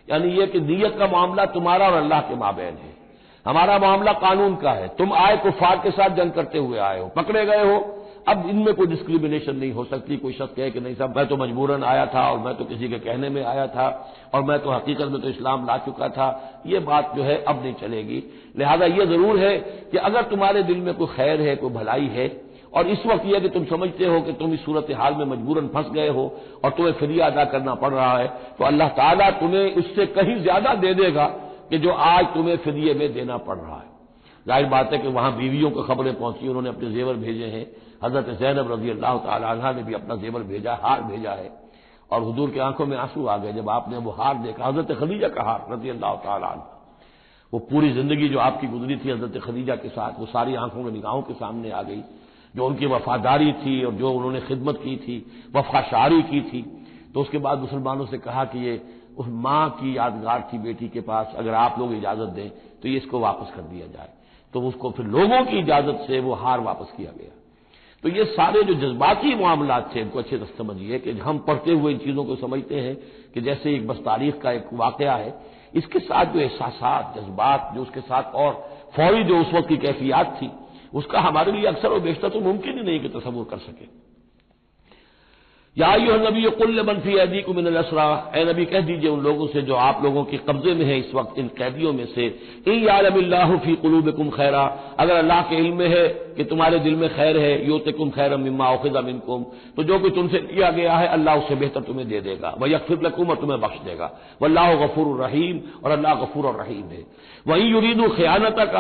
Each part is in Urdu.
یعنی یہ کہ نیت کا معاملہ تمہارا اور اللہ کے مابین ہے، ہمارا معاملہ قانون کا ہے۔ تم آئے کفار کے ساتھ جنگ کرتے ہوئے آئے ہو، پکڑے گئے ہو، اب ان میں کوئی ڈسکریمنیشن نہیں ہو سکتی۔ کوئی شخص کہے کہ نہیں صاحب میں تو مجبوراً آیا تھا، اور میں تو کسی کے کہنے میں آیا تھا، اور میں تو حقیقت میں تو اسلام لا چکا تھا، یہ بات جو ہے اب نہیں چلے گی۔ لہذا یہ ضرور ہے کہ اگر تمہارے دل میں کوئی خیر ہے، کوئی بھلائی ہے، اور اس وقت یہ کہ تم سمجھتے ہو کہ تم اس صورتحال میں مجبوراً پھنس گئے ہو اور تمہیں فدیہ ادا کرنا پڑ رہا ہے، تو اللہ تعالیٰ تمہیں اس سے کہیں زیادہ دے دے گا کہ جو آج تمہیں فدیے میں دینا پڑ رہا ہے۔ ظاہر بات ہے کہ وہاں بیویوں کو خبریں پہنچی، انہوں نے اپنے زیور بھیجے ہیں، حضرت زینب رضی اللہ تعالی عنہا نے بھی اپنا زیور بھیجا، ہار بھیجا ہے، اور حضور کی آنکھوں میں آنسو آ گئے جب آپ نے وہ ہار دیکھا، حضرت خدیجہ کا ہار رضی اللہ تعالی عنہ۔ وہ پوری زندگی جو آپ کی گزری تھی حضرت خدیجہ کے ساتھ، وہ ساری آنکھوں میں نگاہوں کے سامنے آ گئی، جو ان کی وفاداری تھی اور جو انہوں نے خدمت کی تھی، وفا شعاری کی تھی۔ تو اس کے بعد مسلمانوں سے کہا کہ یہ اس ماں کی یادگار تھی بیٹی کے پاس، اگر آپ لوگ اجازت دیں تو یہ اس کو واپس کر دیا جائے۔ تو اس کو پھر لوگوں کی اجازت سے وہ ہار واپس کیا گیا۔ تو یہ سارے جو جذباتی معاملات تھے ان کو اچھے سے سمجھیے کہ ہم پڑھتے ہوئے ان چیزوں کو سمجھتے ہیں کہ جیسے ایک بس تاریخ کا ایک واقعہ ہے، اس کے ساتھ جو احساسات، جذبات، جو اس کے ساتھ اور فوری جو اس وقت کی کیفیات تھی، اس کا ہمارے لیے اکثر و بیشتر تو ممکن ہی نہیں کہ تصور کر سکے۔ یا ایھا النبی قل لمن فی ایدیکم من الاسریٰ، اے نبی کہہ دیجئے ان لوگوں سے جو آپ لوگوں کے قبضے میں ہیں اس وقت، ان قیدیوں میں سے، ان یعلم اللہ فی قلوبکم خیرا، اگر اللہ کے علم میں ہے کہ تمہارے دل میں خیر ہے، یؤتکم خیرا مما اخذ منکم، تو جو کچھ تم سے لیا گیا ہے اللہ اس سے بہتر تمہیں دے دے گا، ویغفر لکم، اور تمہیں بخش دے گا، واللہ غفور الرحیم، اور اللہ غفور الرحیم ہے۔ وَإِن یریدوا خیانتک،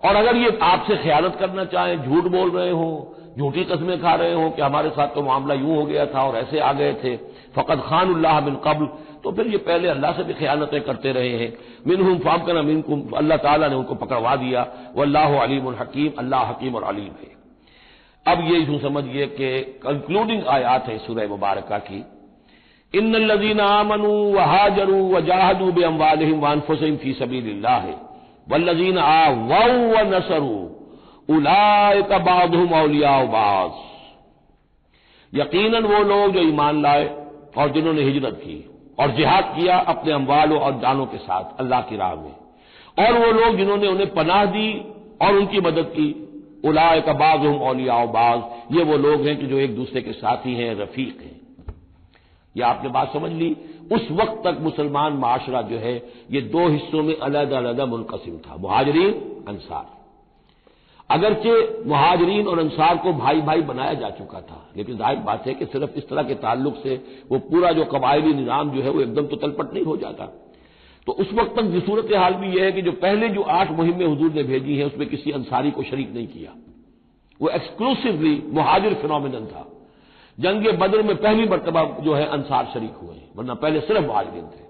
اور اگر یہ آپ سے خیانت کرنا چاہیں، جھوٹ بول رہے ہوں، جھوٹی قسمیں کھا رہے ہوں کہ ہمارے ساتھ تو معاملہ یوں ہو گیا تھا اور ایسے آ گئے تھے، فقد خان اللہ من قبل، تو پھر یہ پہلے اللہ سے بھی خیانتیں کرتے رہے ہیں، منہم فامکن منکم، اللہ تعالیٰ نے ان کو پکڑوا دیا، واللہ علیم الحکیم، اللہ حکیم اور علیم ہے۔ اب یہ یوں سمجھیے کہ کنکلوڈنگ آیات ہے سورہ مبارکہ کی، ان الذین آمنوا وہاجروا وجاہدوا باموالہم وانفسہم فی سبیل اللہ والذین آووا ونصروا اولئک بعضهم اولیاء بعض، یقیناً وہ لوگ جو ایمان لائے اور جنہوں نے ہجرت کی اور جہاد کیا اپنے اموالوں اور جانوں کے ساتھ اللہ کی راہ میں، اور وہ لوگ جنہوں نے انہیں پناہ دی اور ان کی مدد کی، اولئک بعضهم اولیاء بعض، یہ وہ لوگ ہیں کہ جو ایک دوسرے کے ساتھی ہیں، رفیق ہیں۔ یہ آپ نے بات سمجھ لی۔ اس وقت تک مسلمان معاشرہ جو ہے یہ دو حصوں میں علیحدہ علیحدہ منقسم تھا، مہاجرین، انصار۔ اگرچہ مہاجرین اور انصار کو بھائی بھائی بنایا جا چکا تھا، لیکن ظاہر بات ہے کہ صرف اس طرح کے تعلق سے وہ پورا جو قبائلی نظام جو ہے وہ ایک دم تو تلپٹ نہیں ہو جاتا۔ تو اس وقت تک یہ صورتحال بھی یہ ہے کہ جو پہلے جو 8 مہمیں حضور نے بھیجی ہیں اس میں کسی انصاری کو شریک نہیں کیا، وہ ایکسکلوسیولی مہاجر فینومینن تھا۔ جنگ بدر میں پہلی مرتبہ جو ہے انصار شریک ہوئے ہیں، ورنہ پہلے صرف مہاجرین تھے۔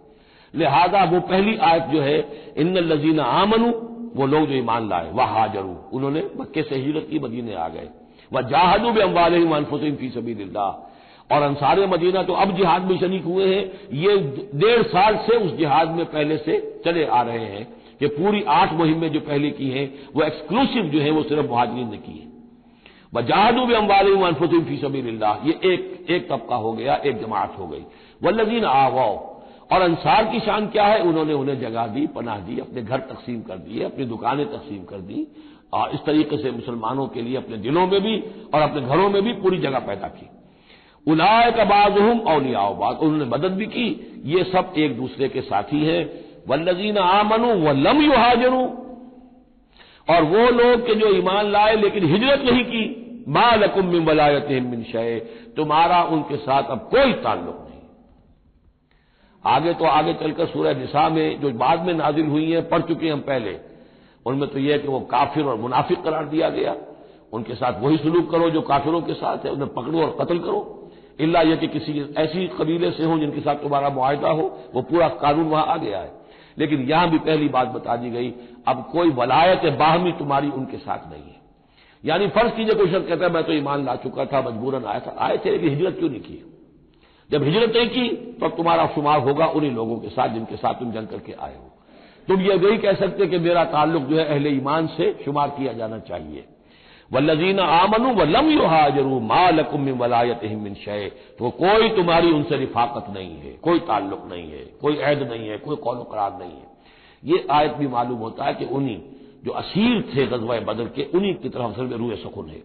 لہذا وہ پہلی آیت جو ہے ان الذین آمنوا، وہ لوگ جو ایمان لائے، وہاجروا، انہوں نے مکے سے ہجرت کی، مدینے آ گئے، وجاہدوا باموالہم وانفسہم فی سبیل اللہ، اور انصار مدینہ تو اب جہاد میں شریک ہوئے ہیں، یہ 1.5 سال سے اس جہاد میں پہلے سے چلے آ رہے ہیں کہ پوری 8 مہمیں جو پہلے کی ہیں وہ ایکسکلوسیو جو ہیں وہ صرف مہاجرین نے کی ہیں۔ وجاہدوا باموالہم وانفسہم فی سبیل اللہ، یہ ایک طبقہ ہو گیا، ایک جماعت ہو گئی۔ والذین آووا، اور انصار کی شان کیا ہے؟ انہوں نے انہیں جگہ دی، پناہ دی، اپنے گھر تقسیم کر دیے، اپنی دکانیں تقسیم کر دی، اور اس طریقے سے مسلمانوں کے لیے اپنے دلوں میں بھی اور اپنے گھروں میں بھی پوری جگہ پیدا کی۔ اولئک بعضهم اولیاء بعض، انہوں نے مدد بھی کی، یہ سب ایک دوسرے کے ساتھی ہیں۔ والذین آمنوا ولم یہاجروا، اور وہ لوگ کہ جو ایمان لائے لیکن ہجرت نہیں کی، ما لکم من ولایتہم من شیء، تمہارا ان کے ساتھ اب کوئی تعلق نہیں۔ آگے چل کر سورہ نساء میں جو بعد میں نازل ہوئی ہیں، پڑھ چکے ہم پہلے، ان میں تو یہ ہے کہ وہ کافر اور منافق قرار دیا گیا، ان کے ساتھ وہی سلوک کرو جو کافروں کے ساتھ ہے، انہیں پکڑو اور قتل کرو، الا یہ کہ کسی ایسی قبیلے سے ہوں جن کے ساتھ تمہارا معاہدہ ہو، وہ پورا قانون وہاں آ گیا ہے۔ لیکن یہاں بھی پہلی بات بتا دی گئی، اب کوئی ولایت باہمی تمہاری ان کے ساتھ نہیں ہے۔ یعنی فرض کیجئے کوئی شخص کہتا ہے میں تو ایمان لا چکا تھا، مجبوراً آئے تھے لیکن ہجرت کیوں نہیں کی؟ جب ہجرت نہیں کی تو اب تمہارا شمار ہوگا انہی لوگوں کے ساتھ جن کے ساتھ تم جنگ کر کے آئے ہو۔ تم یہ نہیں کہہ سکتے کہ میرا تعلق جو ہے اہل ایمان سے شمار کیا جانا چاہیے۔ والذین آمنوا ولم یہاجروا ما لکم من ولایتہم من شیء، تو کوئی تمہاری ان سے رفاقت نہیں ہے، کوئی تعلق نہیں ہے، کوئی عہد نہیں ہے، کوئی قول و قرار نہیں ہے۔ یہ آیت بھی معلوم ہوتا ہے کہ انہی جو اسیر تھے غزوہ بدر کے، انہی کی طرف سے روح سخن ہے۔